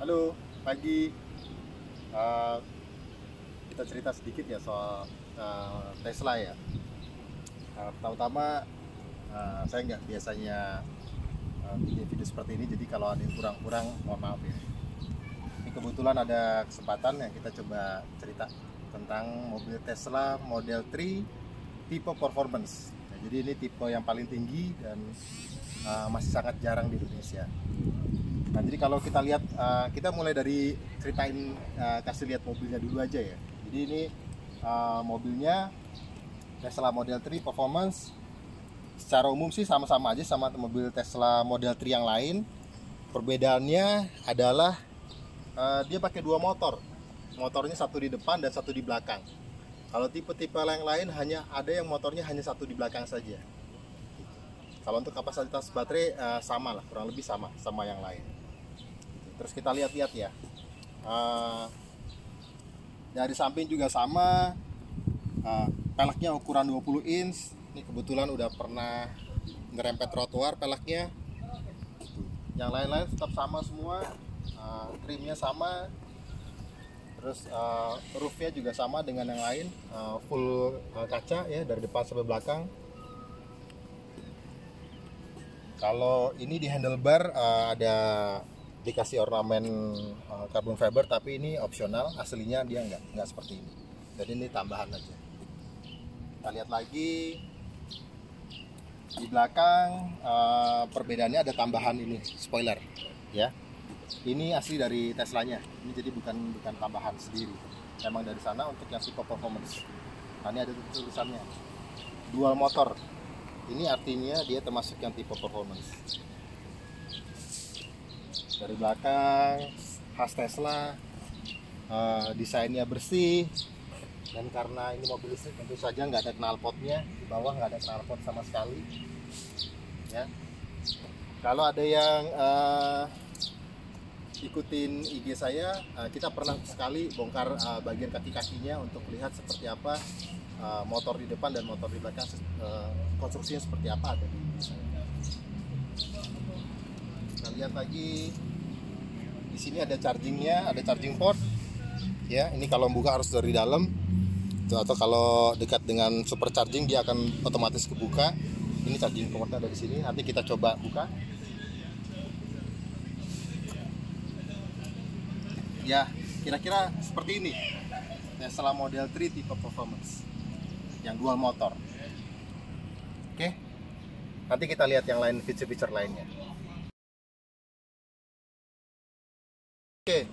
Halo, pagi. Eh, kita cerita sedikit ya soal Tesla ya. Pertama-tama saya nggak biasanya bikin video seperti ini, jadi kalau ada yang kurang-kurang mohon maaf ya. Ini kebetulan ada kesempatan yang kita coba cerita tentang mobil Tesla Model 3 tipe performance. Nah, jadi ini tipe yang paling tinggi dan masih sangat jarang di Indonesia. Nah, jadi kalau kita lihat, kita mulai dari ceritain, kasih lihat mobilnya dulu aja ya. Jadi ini mobilnya Tesla Model 3 Performance. Secara umum sih sama-sama aja sama mobil Tesla Model 3 yang lain. Perbedaannya adalah dia pakai dua motor. Motornya satu di depan dan satu di belakang. Kalau tipe-tipe yang lain hanya ada yang motornya hanya satu di belakang saja. Kalau untuk kapasitas baterai sama lah, kurang lebih sama yang lain. Terus kita lihat-lihat ya, dari samping juga sama, peleknya ukuran 20 inch. Ini kebetulan udah pernah ngerempet trotoar peleknya. Yang lain-lain tetap sama semua, trimnya sama. Terus roofnya juga sama dengan yang lain, full kaca ya dari depan sampai belakang. Kalau ini di handlebar ada dikasih ornamen carbon fiber, tapi ini opsional, aslinya dia nggak seperti ini, jadi ini tambahan aja. Kita lihat lagi di belakang, perbedaannya ada tambahan ini spoiler ya. Ini asli dari Teslanya, ini jadi bukan tambahan sendiri, memang dari sana untuk yang tipe performance. Nah, ini ada tulisannya dual motor, ini artinya dia termasuk yang tipe performance. Dari belakang khas Tesla, desainnya bersih, dan karena ini mobil listrik tentu saja nggak ada knalpotnya, di bawah nggak ada knalpot sama sekali ya. Kalau ada yang ikutin IG saya, kita pernah sekali bongkar bagian kaki-kakinya untuk lihat seperti apa motor di depan dan motor di belakang, konstruksinya seperti apa ada di sana. Kita lihat lagi di sini ada chargingnya, ada charging port ya. Ini kalau buka harus dari dalam, atau kalau dekat dengan supercharging dia akan otomatis kebuka. Ini charging portnya ada di sini, nanti kita coba buka ya. Kira-kira seperti ini Tesla Model 3 tipe performance yang dual motor. Oke, nanti kita lihat yang lain, feature-feature lainnya. Oke,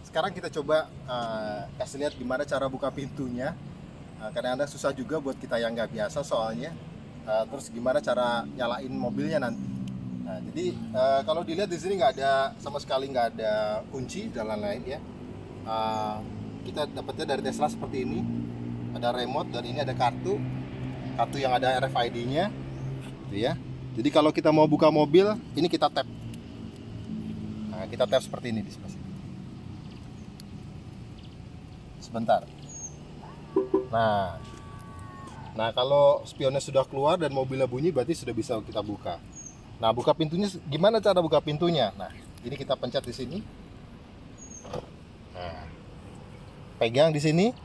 sekarang kita coba kasih lihat gimana cara buka pintunya. Kadang-kadang susah juga buat kita yang nggak biasa soalnya. Terus gimana cara nyalain mobilnya nanti. Nah, jadi kalau dilihat di sini nggak ada sama sekali, nggak ada kunci dan lain-lain ya. Kita dapatnya dari Tesla seperti ini. Ada remote dan ini ada kartu yang ada RFID-nya, gitu ya. Jadi kalau kita mau buka mobil, ini kita tap. Nah, kita tap seperti ini di sebelah sini. Sebentar. Nah kalau spionnya sudah keluar dan mobilnya bunyi, berarti sudah bisa kita buka. Nah, buka pintunya gimana cara buka pintunya? Nah, ini kita pencet di sini. Nah, pegang di sini,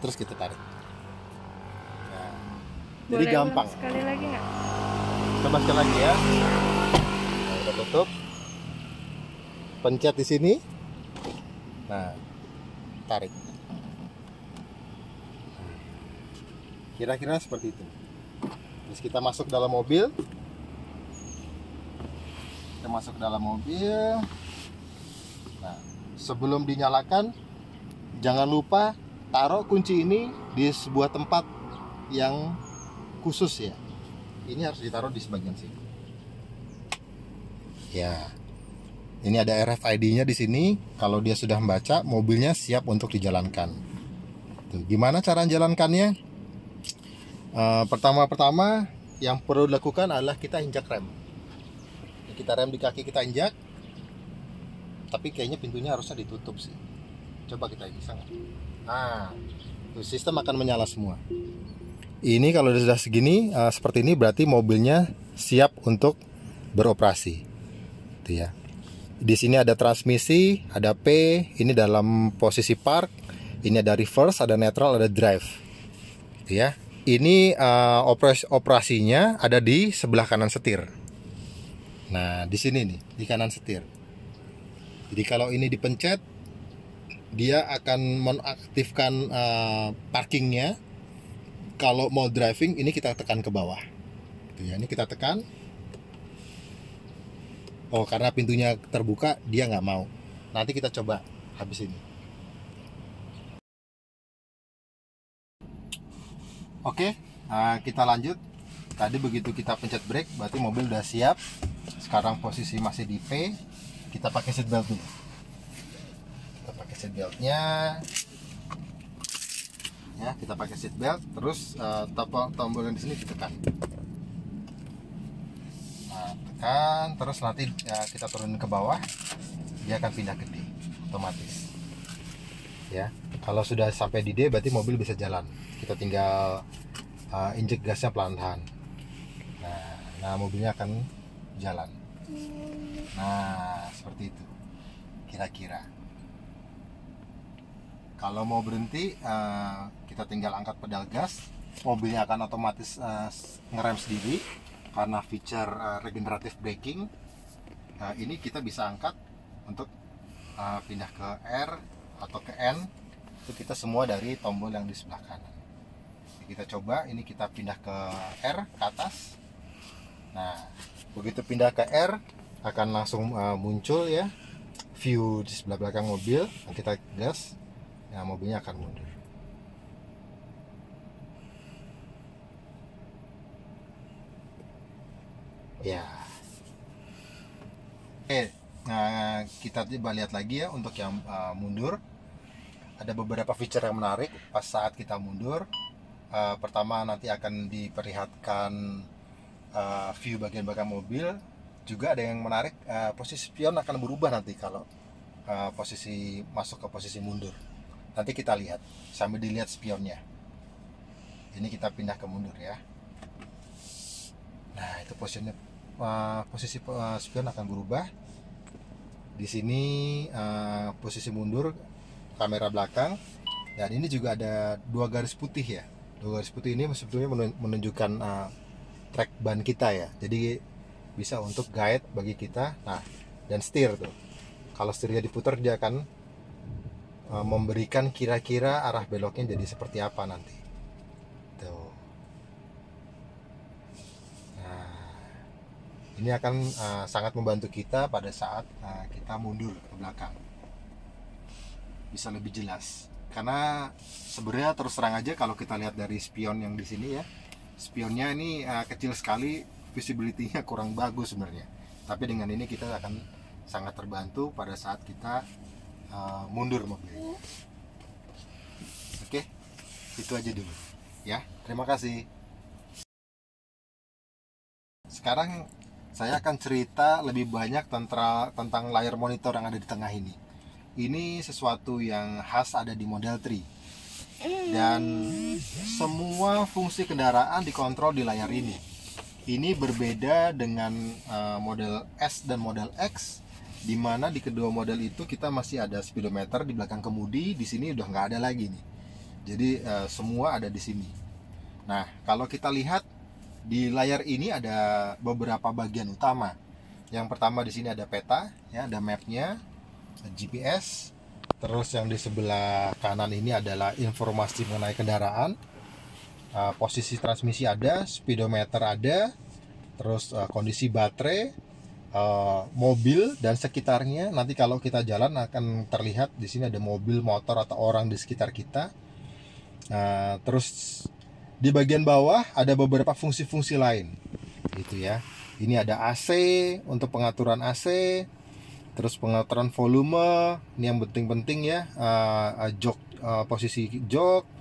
terus kita tarik. Nah, jadi gampang. Sekali lagi nggak? Coba sekali lagi ya. Nah, kita tutup. Pencet di sini. Nah, tarik. Kira-kira seperti itu. Terus kita masuk dalam mobil. Nah, sebelum dinyalakan, jangan lupa taruh kunci ini di sebuah tempat yang khusus ya. Ini harus ditaruh di sebagian sini. Ya. Ini ada RFID-nya di sini. Kalau dia sudah membaca, mobilnya siap untuk dijalankan. Tuh, gimana cara menjalankannya? Pertama-tama yang perlu dilakukan adalah kita injak rem. Kita rem di kaki, kita injak. Tapi kayaknya pintunya harusnya ditutup sih. Coba kita bisa nggak? Nah, tuh, sistem akan menyala semua. Ini kalau sudah segini, seperti ini, berarti mobilnya siap untuk beroperasi. Itu ya. Di sini ada transmisi, ada P, ini dalam posisi park, ini ada reverse, ada neutral, ada drive. Ya, ini operasinya ada di sebelah kanan setir. Nah, di sini nih, di kanan setir. Jadi kalau ini dipencet, dia akan menaktifkan parkingnya. Kalau mau driving, ini kita tekan ke bawah. Gitu ya, ini kita tekan. Oh, karena pintunya terbuka, dia nggak mau. Nanti kita coba habis ini. Oke, kita lanjut. Tadi begitu kita pencet brake, berarti mobil udah siap. Sekarang posisi masih di P. Kita pakai seatbelt dulu. Kita pakai seatbeltnya. Ya, kita pakai seatbelt. Terus tombol yang di sini ditekan. Nah, tekan. Terus nanti kita turunin ke bawah. Dia akan pindah ke D, otomatis. Ya, kalau sudah sampai di D, berarti mobil bisa jalan. Kita tinggal injek gasnya pelan-pelan. Nah, mobilnya akan jalan. Nah, seperti itu kira-kira. Kalau mau berhenti, kita tinggal angkat pedal gas, mobilnya akan otomatis ngerem sendiri karena feature regenerative braking. Ini kita bisa angkat untuk pindah ke R atau ke N. Itu kita semua dari tombol yang di sebelah kanan. Kita coba, ini kita pindah ke R, ke atas. Nah, begitu pindah ke R, akan langsung muncul ya view di sebelah belakang mobil. Nah, kita gas, ya mobilnya akan mundur. Ya. Oke, nah kita coba lihat lagi ya untuk yang mundur. Ada beberapa feature yang menarik pas saat kita mundur. Pertama, nanti akan diperlihatkan view bagian belakang mobil. Juga ada yang menarik, posisi spion akan berubah nanti kalau posisi masuk ke posisi mundur. Nanti kita lihat sambil dilihat spionnya. Ini kita pindah ke mundur ya. Nah, itu posisinya, posisi spion akan berubah. Di sini posisi mundur kamera belakang. Dan ini juga ada dua garis putih ya. Dua garis putih ini sebetulnya menunjukkan track ban kita ya. Jadi bisa untuk guide bagi kita. Nah, dan setir tuh. Kalau setirnya diputar, dia akan memberikan kira-kira arah beloknya jadi seperti apa nanti. Tuh. Nah, ini akan sangat membantu kita pada saat kita mundur ke belakang. Bisa lebih jelas. Karena sebenarnya terus terang aja kalau kita lihat dari spion yang di sini ya, spionnya ini kecil sekali, visibility-nya kurang bagus sebenarnya. Tapi dengan ini kita akan sangat terbantu pada saat kita mundur mobil. Oke, itu aja dulu ya. Terima kasih. Sekarang saya akan cerita lebih banyak tentang layar monitor yang ada di tengah ini. Ini sesuatu yang khas ada di Model 3. Dan semua fungsi kendaraan dikontrol di layar ini. Ini berbeda dengan model S dan model X, di mana di kedua model itu kita masih ada speedometer di belakang kemudi. Di sini udah nggak ada lagi nih. Jadi semua ada di sini. Nah, kalau kita lihat di layar ini ada beberapa bagian utama. Yang pertama di sini ada peta, ya, ada mapnya, GPS. Terus yang di sebelah kanan ini adalah informasi mengenai kendaraan. Posisi transmisi ada, speedometer ada, terus kondisi baterai, mobil dan sekitarnya. Nanti kalau kita jalan akan terlihat di sini ada mobil, motor atau orang di sekitar kita. Terus di bagian bawah ada beberapa fungsi-fungsi lain, gitu ya. Ini ada AC untuk pengaturan AC. Terus pengaturan volume, ini yang penting-penting ya, jok, posisi jok.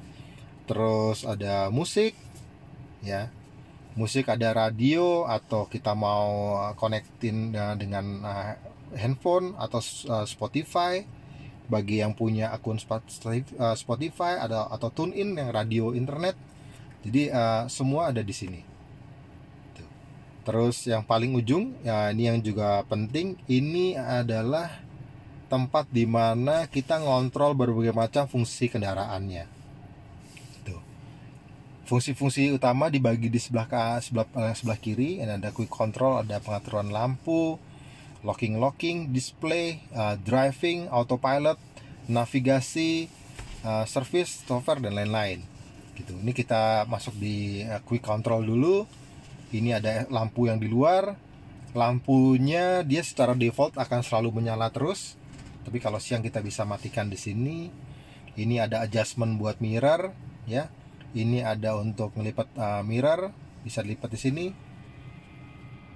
Terus ada musik, ya, musik, ada radio atau kita mau connectin dengan handphone atau Spotify. Bagi yang punya akun Spotify atau tune in yang radio internet, jadi semua ada di sini. Tuh. Terus yang paling ujung, ya ini yang juga penting, ini adalah tempat di mana kita ngontrol berbagai macam fungsi kendaraannya. Tuh. Fungsi-fungsi utama dibagi di sebelah kiri. Ini ada quick control, ada pengaturan lampu, locking, display, driving, autopilot, navigasi, service, software, dan lain-lain. Gitu. Ini kita masuk di quick control dulu. Ini ada lampu yang di luar. Lampunya dia secara default akan selalu menyala terus. Tapi kalau siang kita bisa matikan di sini. Ini ada adjustment buat mirror, ya. Ini ada untuk melipat mirror, bisa dilipat di sini.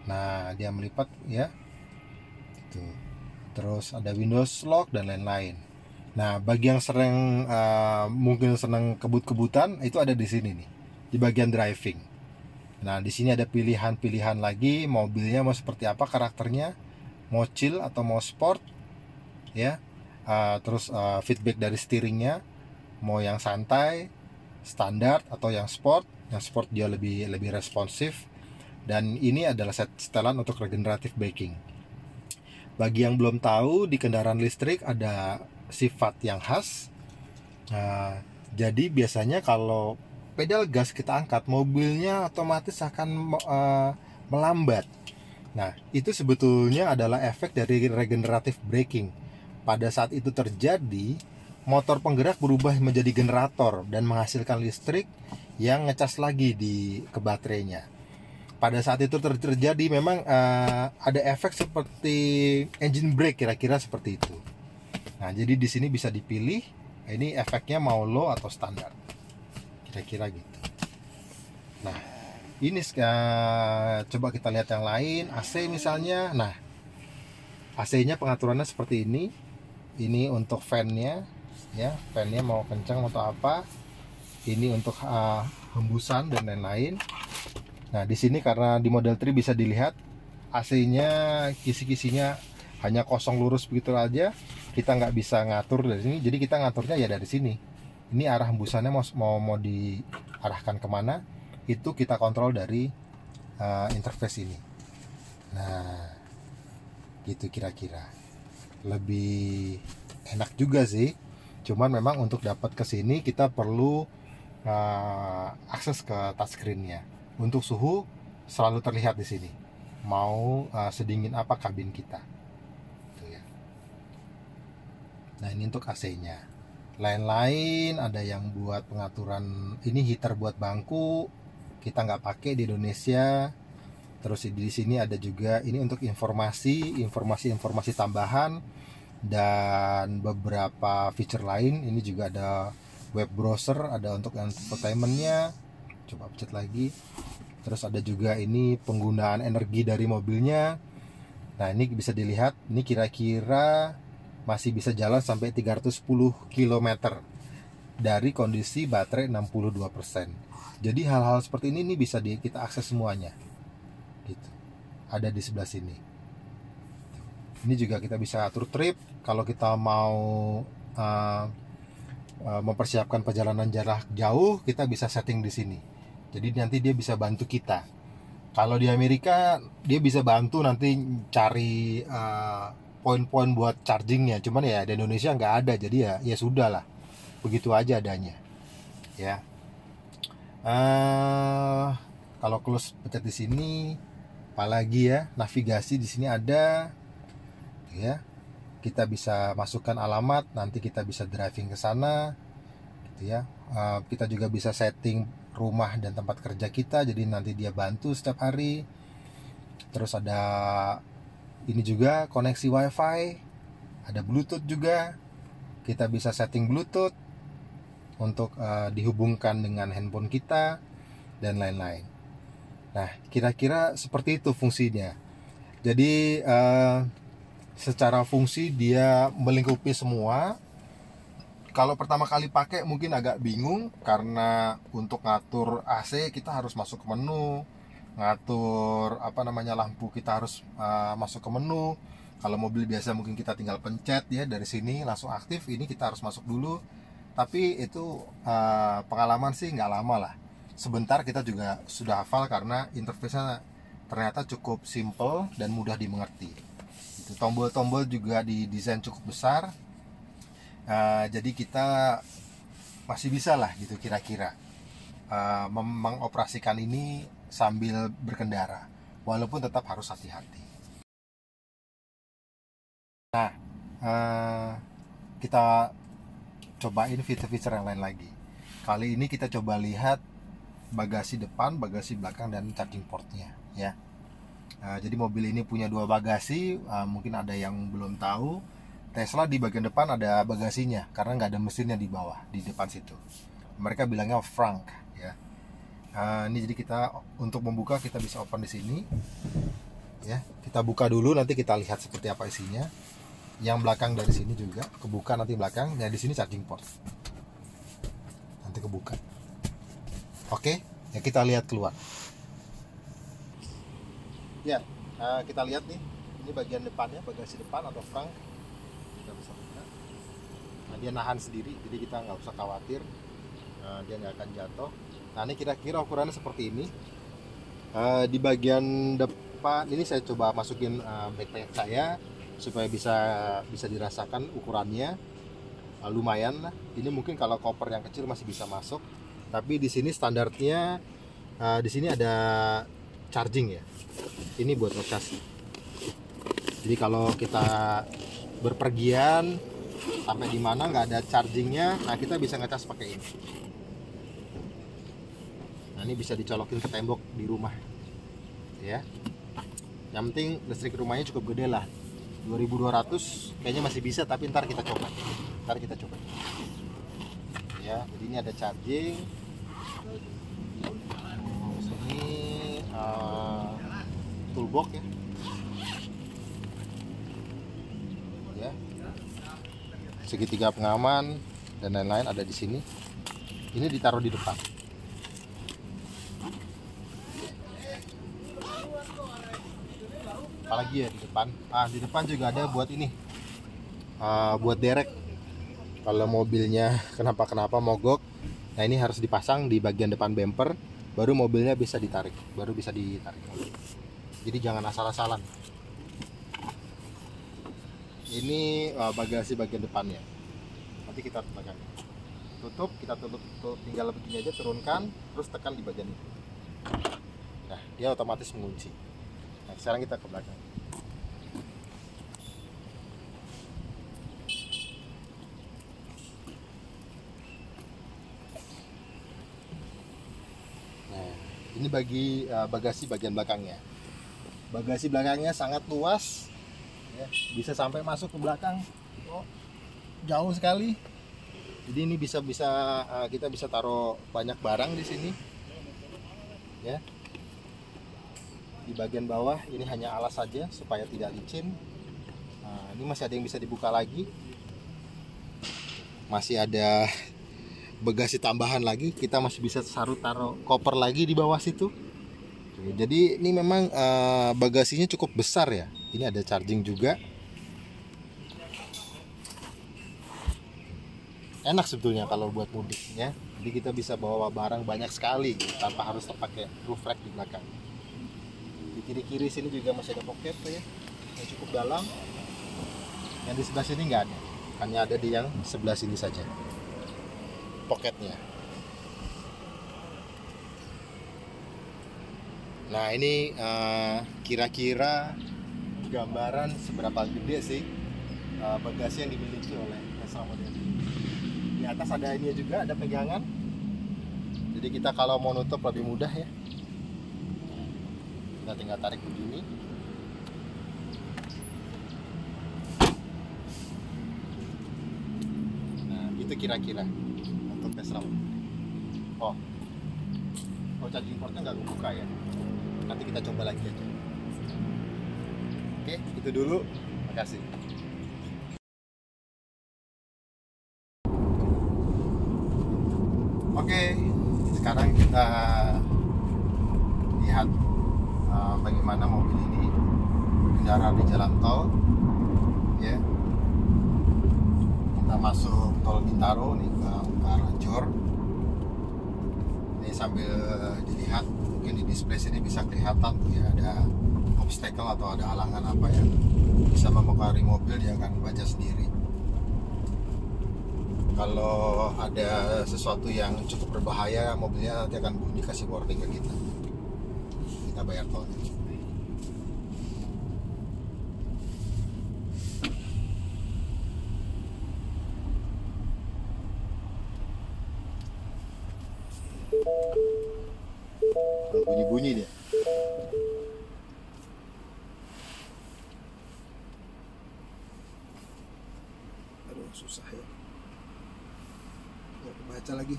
Nah, dia melipat, ya. Tuh. Terus ada Windows lock dan lain-lain. Nah, bagi yang sering mungkin senang kebut-kebutan, itu ada di sini nih, di bagian driving. Nah, di sini ada pilihan-pilihan lagi, mobilnya mau seperti apa karakternya, mau chill atau mau sport, ya. Terus feedback dari steeringnya, mau yang santai, standar atau yang sport. Yang sport dia lebih responsif. Dan ini adalah setelan untuk regenerative braking. Bagi yang belum tahu, di kendaraan listrik ada sifat yang khas. Jadi biasanya kalau pedal gas kita angkat, mobilnya otomatis akan melambat. Nah, itu sebetulnya adalah efek dari regenerative braking. Pada saat itu terjadi, motor penggerak berubah menjadi generator dan menghasilkan listrik yang ngecas lagi ke baterainya. Pada saat itu terjadi memang ada efek seperti engine brake, kira-kira seperti itu. Nah, jadi di sini bisa dipilih ini efeknya mau low atau standar. Kira-kira gitu. Nah, ini coba kita lihat yang lain. AC misalnya. Nah, AC-nya pengaturannya seperti ini. Ini untuk fan-nya, ya. Fan-nya mau kencang atau apa. Ini untuk hembusan dan lain-lain. Nah, di sini karena di Model 3 bisa dilihat AC-nya kisi-kisinya hanya kosong lurus begitu aja. Kita nggak bisa ngatur dari sini. Jadi kita ngaturnya ya dari sini. Ini arah hembusannya mau diarahkan kemana, itu kita kontrol dari interface ini. Nah, gitu kira-kira. Lebih enak juga sih. Cuman memang untuk dapat ke sini kita perlu akses ke touchscreen-nya. Untuk suhu selalu terlihat di sini. Mau sedingin apa kabin kita. Tuh ya. Nah, ini untuk AC-nya. Lain-lain ada yang buat pengaturan, ini heater buat bangku, kita nggak pakai di Indonesia. Terus di sini ada juga ini untuk informasi tambahan dan beberapa feature lain. Ini juga ada web browser, ada untuk entertainmentnya. Coba pencet lagi. Terus ada juga ini penggunaan energi dari mobilnya. Nah, ini bisa dilihat, ini kira-kira masih bisa jalan sampai 310 km dari kondisi baterai 62%. Jadi hal-hal seperti ini bisa kita akses semuanya. Gitu. Ada di sebelah sini. Ini juga kita bisa atur trip. Kalau kita mau mempersiapkan perjalanan jarak jauh, kita bisa setting di sini. Jadi nanti dia bisa bantu kita. Kalau di Amerika dia bisa bantu nanti cari poin-poin buat chargingnya, cuman ya di Indonesia nggak ada, jadi ya sudah lah, begitu aja adanya, ya. Kalau close pencet di sini, apalagi ya, navigasi di sini ada, ya. Kita bisa masukkan alamat, nanti kita bisa driving ke sana, gitu ya. Kita juga bisa setting rumah dan tempat kerja kita, jadi nanti dia bantu setiap hari. Terus ada ini juga koneksi wifi, ada bluetooth juga, kita bisa setting bluetooth untuk dihubungkan dengan handphone kita dan lain-lain. Nah, kira-kira seperti itu fungsinya. Jadi secara fungsi dia melingkupi semua. Kalau pertama kali pakai mungkin agak bingung, karena untuk ngatur AC kita harus masuk ke menu, ngatur lampu kita harus masuk ke menu. Kalau mobil biasa mungkin kita tinggal pencet ya dari sini langsung aktif. Ini kita harus masuk dulu. Tapi itu pengalaman sih nggak lama lah. Sebentar kita juga sudah hafal karena interface-nya ternyata cukup simple dan mudah dimengerti. Itu tombol-tombol juga didesain cukup besar. Jadi kita masih bisa lah gitu kira-kira mengoperasikan ini sambil berkendara, walaupun tetap harus hati-hati. Nah, kita cobain fitur-fitur yang lain lagi. Kali ini kita coba lihat bagasi depan, bagasi belakang, dan charging portnya ya. Jadi mobil ini punya 2 bagasi. Mungkin ada yang belum tahu, Tesla di bagian depan ada bagasinya karena nggak ada mesinnya di bawah, di depan situ. Mereka bilangnya frunk ya. Ini jadi kita untuk membuka kita bisa open di sini ya. Kita buka dulu, nanti kita lihat seperti apa isinya. Yang belakang dari sini juga kebuka nanti belakang. Nah, di sini charging port. Nanti kebuka. Oke, ya kita lihat keluar. Ya, kita lihat nih. Ini bagian depannya, bagasi depan atau frunk. Kita bisa buka. Nah, dia nahan sendiri, jadi kita nggak usah khawatir. Dia nggak akan jatuh. Nah, ini kira-kira ukurannya seperti ini. Di bagian depan ini saya coba masukin backpack saya supaya bisa dirasakan ukurannya. Lumayan lah. Ini mungkin kalau koper yang kecil masih bisa masuk. Tapi di sini standarnya di sini ada charging ya. Ini buat ngecas. Jadi kalau kita berpergian sampai di mana nggak ada chargingnya, nah kita bisa ngecas pakai ini. Nah, ini bisa dicolokin ke tembok di rumah ya. Yang penting listrik rumahnya cukup gede lah, 2200 kayaknya masih bisa, tapi ntar kita coba ya. Jadi ini ada charging. Sini toolbox ya, segitiga pengaman dan lain-lain ada di sini. Ini ditaruh di depan. Apalagi ya di depan? Di depan juga ada buat ini, buat derek. Kalau mobilnya kenapa mogok, nah ini harus dipasang di bagian depan bumper, baru mobilnya bisa ditarik, Jadi jangan asal-asalan. Ini bagasi bagian depannya. Nanti kita belakang. Kita tutup, tinggal begini aja, turunkan, terus tekan di bagian ini. Nah, dia otomatis mengunci. Nah, sekarang kita ke belakang. Nah, ini bagasi bagian belakangnya. Bagasi belakangnya sangat luas ya, bisa sampai masuk ke belakang. Jauh sekali. Jadi ini kita bisa taruh banyak barang di sini ya. Di bagian bawah ini hanya alas saja supaya tidak licin. Nah, ini masih ada yang bisa dibuka lagi, masih ada bagasi tambahan lagi, kita masih bisa taruh koper lagi di bawah situ. Jadi ini memang bagasinya cukup besar ya. Ini ada charging juga. Enak sebetulnya kalau buat mudik ya. Jadi kita bisa bawa barang banyak sekali tanpa harus pakai roof rack di belakang. Di kiri-kiri sini juga masih ada pocket ya, yang cukup dalam. Yang di sebelah sini nggak ada, hanya ada di yang sebelah sini saja pocketnya. Nah, ini kira-kira gambaran seberapa gede sih bagasi yang dimiliki oleh Tesla Model Y. Di atas ada ini juga, ada pegangan. Jadi kita kalau mau nutup lebih mudah ya. Kita tinggal tarik begini. Nah, itu kira-kira untuk Tesla. Oh, charging portnya nggak kebuka ya. Nanti kita coba lagi aja. Oke, itu dulu. Makasih. Oke, sekarang kita lihat bagaimana mobil ini berkendara di jalan tol. Ya, kita masuk tol Bintaro nih ke arah Jor. Ini sambil dilihat, mungkin di display sini bisa kelihatan ya, ada obstacle atau ada halangan apa yang bisa mempengaruhi mobil, dia akan baca sendiri. Kalau ada sesuatu yang cukup berbahaya, mobilnya nanti akan bunyi, kasih warning ke kita. Kita bayar tolnya. Bunyi-bunyi dia. Aduh, susah ya. Nggak kebaca lagi.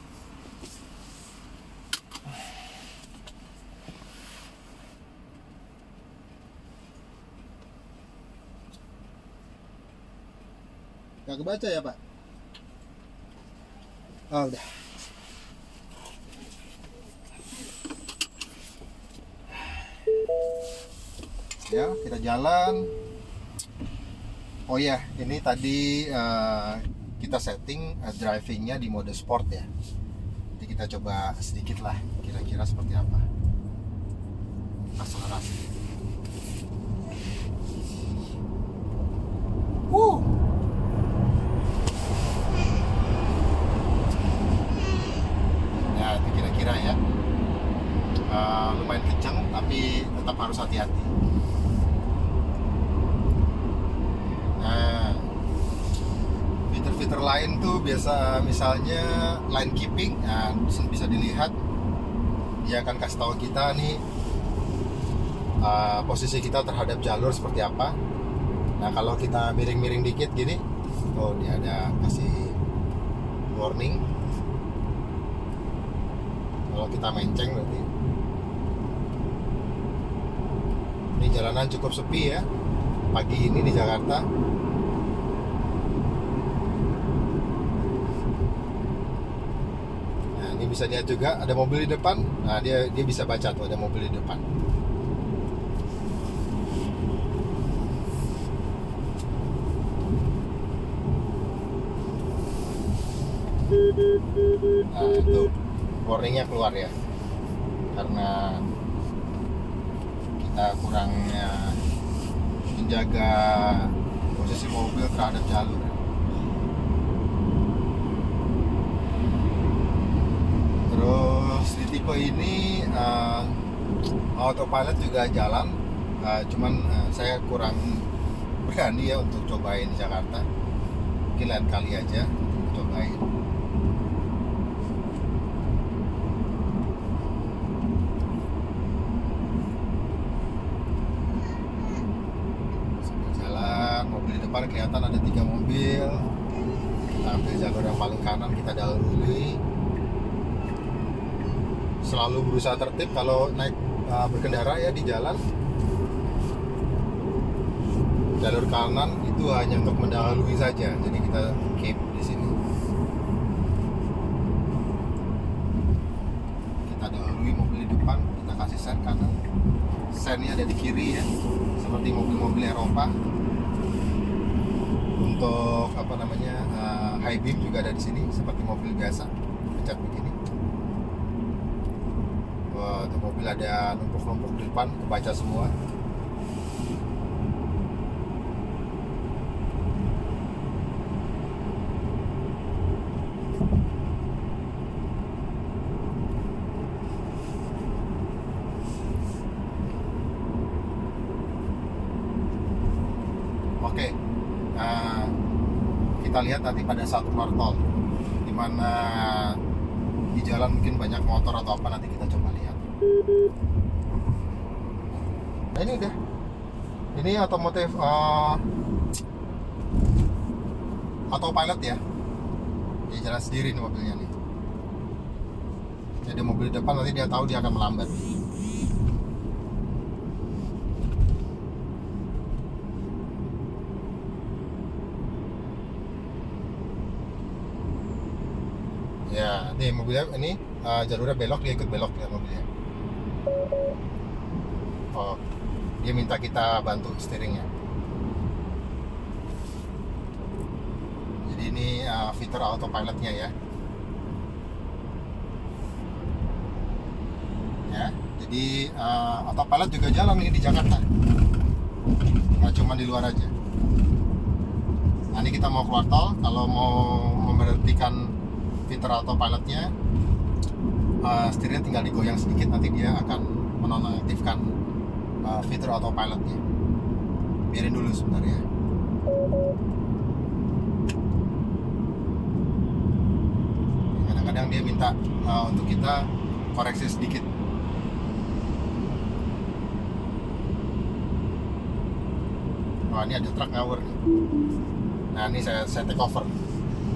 Nggak kebaca ya, Pak? Oh, udah. Ya, kita jalan. Oh ya, ini tadi kita setting drivingnya di mode sport ya. Jadi kita coba sedikit lah, kira-kira seperti apa akselerasi. Ya, itu kira-kira ya. Lumayan kencang, tapi tetap harus hati-hati. Nah, fitur-fitur lain tuh biasa, misalnya line keeping, nah, bisa dilihat dia akan kasih tahu kita nih posisi kita terhadap jalur seperti apa. Nah, kalau kita miring-miring dikit gini, oh dia ada kasih warning. Kalau kita menceng berarti ini jalanan cukup sepi ya pagi ini di Jakarta. Nah, ini bisa lihat juga ada mobil di depan. Nah, dia bisa baca tuh ada mobil di depan. Nah, itu warningnya keluar ya, karena kita kurangnya menjaga posisi mobil terhadap jalur. Terus di tipe ini autopilot juga jalan, cuman saya kurang berani ya untuk cobain di Jakarta. Mungkin lain kali aja cobain. Depan kelihatan ada 3 mobil. Kita ambil jalur yang paling kanan, kita dahului. Selalu berusaha tertib kalau naik berkendara ya di jalan. Jalur kanan itu hanya untuk mendahului saja, jadi kita keep di sini. Kita dahului mobil di depan, kita kasih sen kanan. Sennya ada di kiri ya, seperti mobil-mobil Eropa. Untuk apa namanya high beam juga ada di sini seperti mobil biasa, pencet begini. Wah, itu mobil ada numpuk-numpuk di depan, kebaca semua. Oke. Kita lihat nanti pada saat keluar tol, dimana di jalan mungkin banyak motor atau apa, nanti kita coba lihat. Nah, ini udah, ini otomotif autopilot ya, dia jalan sendiri nih mobilnya nih. Jadi mobil di depan nanti dia tahu dia akan melambat. Ya, nih mobilnya ini jalurnya belok, dia ikut belok ya mobilnya. Oh, dia minta kita bantu steeringnya. Jadi ini fitur autopilotnya ya. Jadi autopilot juga jalan nih di Jakarta, nggak cuma di luar aja. Nah ini kita mau keluar tol. Kalau mau memberhentikan fitur autopilotnya, setirnya tinggal digoyang sedikit, nanti dia akan menonaktifkan fitur autopilotnya. Biarin dulu sebentar ya. Kadang-kadang dia minta untuk kita koreksi sedikit. Wah ini ada truk ngawur nih. Nah ini saya take over.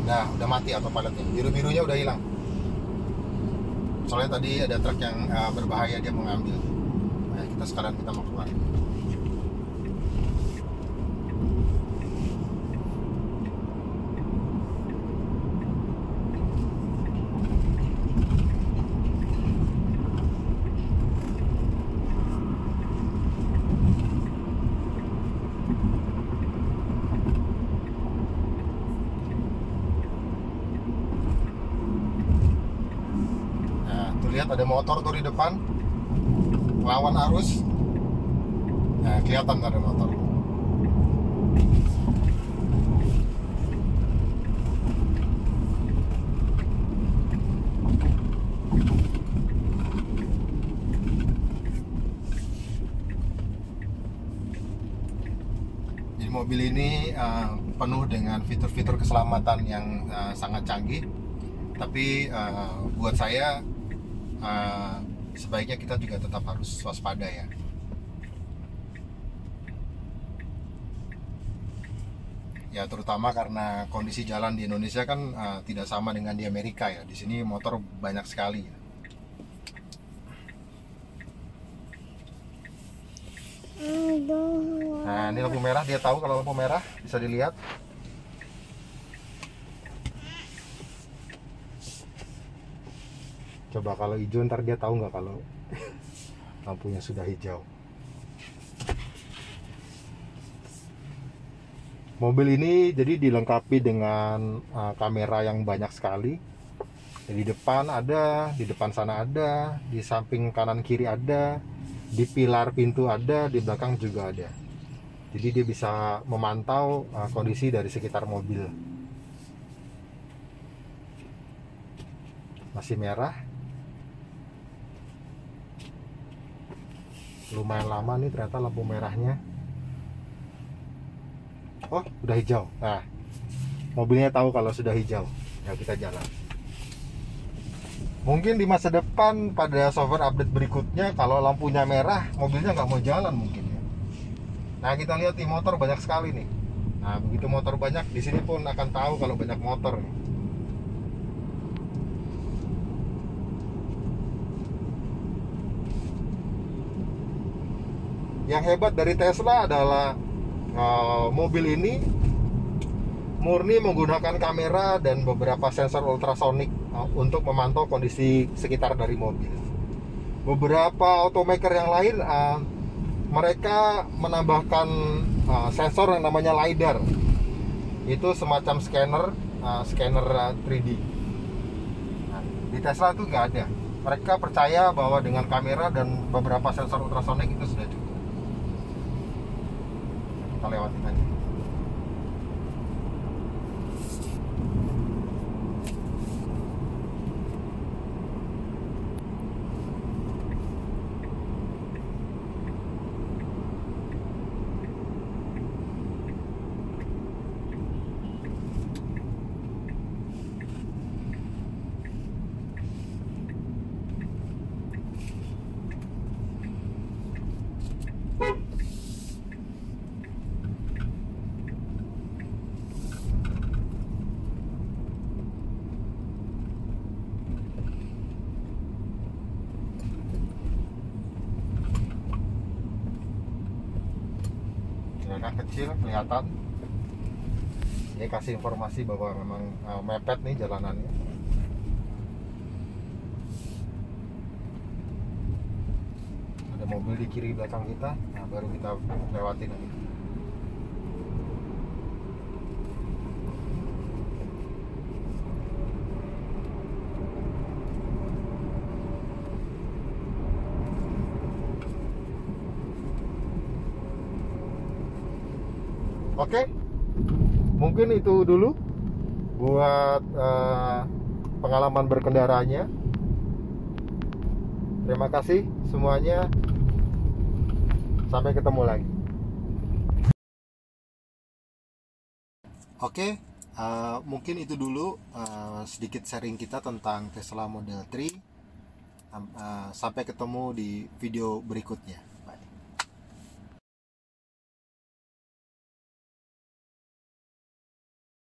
Nah udah mati autopilotnya, biru-birunya udah hilang. Soalnya tadi ada truk yang berbahaya, dia mau ngambil. Nah kita mau keluar. Lihat ada motor tuh di depan lawan arus. Nah kelihatan ada motor. Jadi mobil ini penuh dengan fitur-fitur keselamatan yang sangat canggih. Tapi buat saya sebaiknya kita juga tetap harus waspada ya. Ya terutama karena kondisi jalan di Indonesia kan tidak sama dengan di Amerika ya. Di sini motor banyak sekali ya. Nah ini lampu merah, dia tahu kalau lampu merah, bisa dilihat. Coba kalau hijau ntar dia tahu nggak kalau lampunya sudah hijau. Mobil ini jadi dilengkapi dengan kamera yang banyak sekali. Di depan ada, di depan sana ada, di samping kanan kiri ada, di pilar pintu ada, di belakang juga ada. Jadi dia bisa memantau kondisi dari sekitar mobil. Masih merah. Lumayan lama nih ternyata lampu merahnya. Oh udah hijau. Nah mobilnya tahu kalau sudah hijau. Ya kita jalan. Mungkin di masa depan pada software update berikutnya kalau lampunya merah mobilnya nggak mau jalan mungkin ya. Nah kita lihat nih motor banyak sekali nih. Nah begitu motor banyak di sini pun akan tahu kalau banyak motor nih. Yang hebat dari Tesla adalah mobil ini murni menggunakan kamera dan beberapa sensor ultrasonik untuk memantau kondisi sekitar dari mobil. Beberapa automaker yang lain mereka menambahkan sensor yang namanya LiDAR. Itu semacam scanner 3D. Nah, di Tesla itu nggak ada. Mereka percaya bahwa dengan kamera dan beberapa sensor ultrasonik itu sudah cukup. Kita lewatin aja. Jalanan kecil kelihatan. Ini kasih informasi bahwa memang mepet nih jalanannya. Ada mobil di kiri belakang kita. Nah baru kita lewatin lagi. Oke, mungkin itu dulu buat pengalaman berkendaranya. Terima kasih semuanya. Sampai ketemu lagi. Oke, mungkin itu dulu sedikit sharing kita tentang Tesla Model 3. Sampai ketemu di video berikutnya.